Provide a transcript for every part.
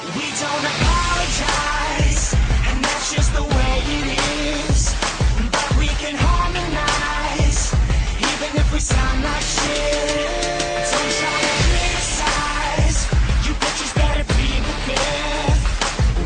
We don't apologize, and that's just the way it is. But we can harmonize, even if we sound like shit. Don't try to criticize, you bitches better be prepared.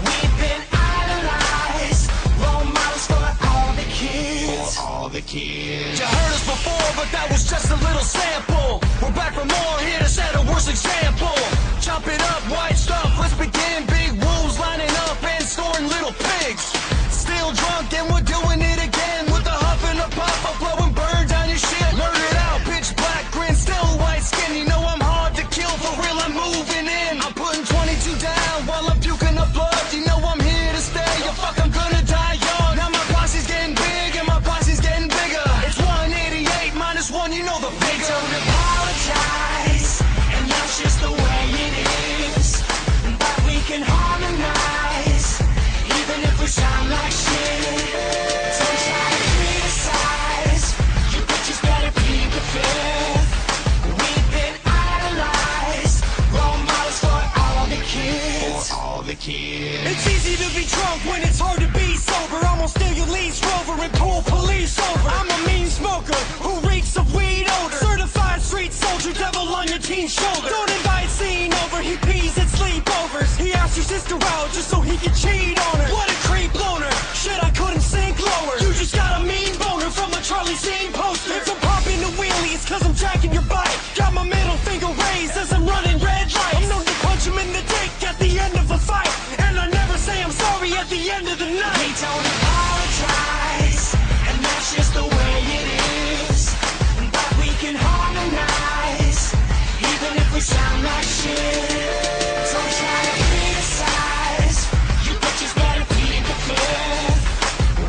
We've been idolized, role models for all the kids. For all the kids. You heard us before, but that was just a little sample. We're back for more, here to set a worse example. Chop it up, white stuff, let's begin. Big wolves lining up and snoring little pigs. Still drunk and we're doing it again. With a huff and a puff, I'm blowing burn down your shit. Murdered out, pitch black, grin, still white skin. You know I'm hard to kill, for real I'm moving in. I'm putting 22 down while I'm puking up blood. You know I'm here to stay, yo fuck I'm gonna die young. Now my posse's getting big and my posse's getting bigger. It's 188 minus 1, you know the figure. Don't apologize, and that's just the way it is. But we can harmonize, even if we sound like shit. Don't try to criticize, you bitches better be prepared. We've been idolized, role models for all the kids. For all the kids. It's easy to be drunk when it's hard to be sober. I'm gonna steal your lease rover and pull police over. I'm a mean smoker who reeks of weed odor. Certified street soldier, devil on your teen's shoulder. Don't invite scene over, he pees at sleepovers. He asked your sister out just so he could cheat on her. What a creep loner, shit I couldn't sink lower. You just got a mean boner from a Charlie Sheen poster. If I'm popping the wheelie, it's cause I'm jacking your bike. Got my middle finger raised as I'm running red lights. I'm known to punch him in the dick at the end of a fight. And I never say I'm sorry at the end of the night. We don't apologize, and that's just the way it is. But we can harmonize, even if we sound like shit. Don't try to criticize, you bitches better be prepared.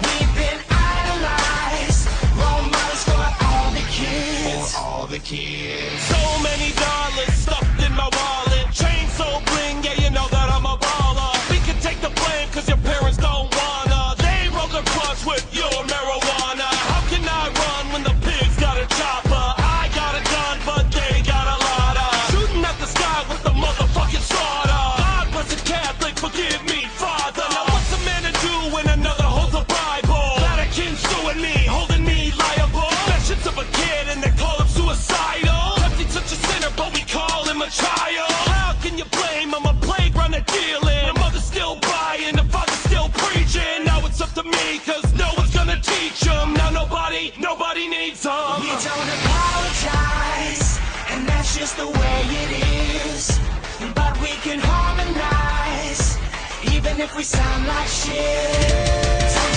We've been idolized, role models for all the kids. For all the kids. So many dollars stuffed in my wallet. Chain so bling, yeah, you know that I'm a baller. We can take the blame cause your parents don't wanna. They roll the blunts with your marijuana. How can I run when the pigs got a chopper? I got a gun, but they got a lotta. Shooting at the sky with the motherfucking slaughter. God bless the Catholic, forgive me, Father. Now what's a man to do when another holds a Bible? Vatican suing me, holding me liable. Confessions of a kid and they call him suicidal. Tempting such a sinner, but we call him a child. How can you blame him? A playground of dealing. The mother's still buying, the father's still preaching. Now it's up to me, cause no one's gonna teach him. Now nobody needs him. We don't apologize, and that's just the way it is. But we can harmonize, even if we sound like shit. Don't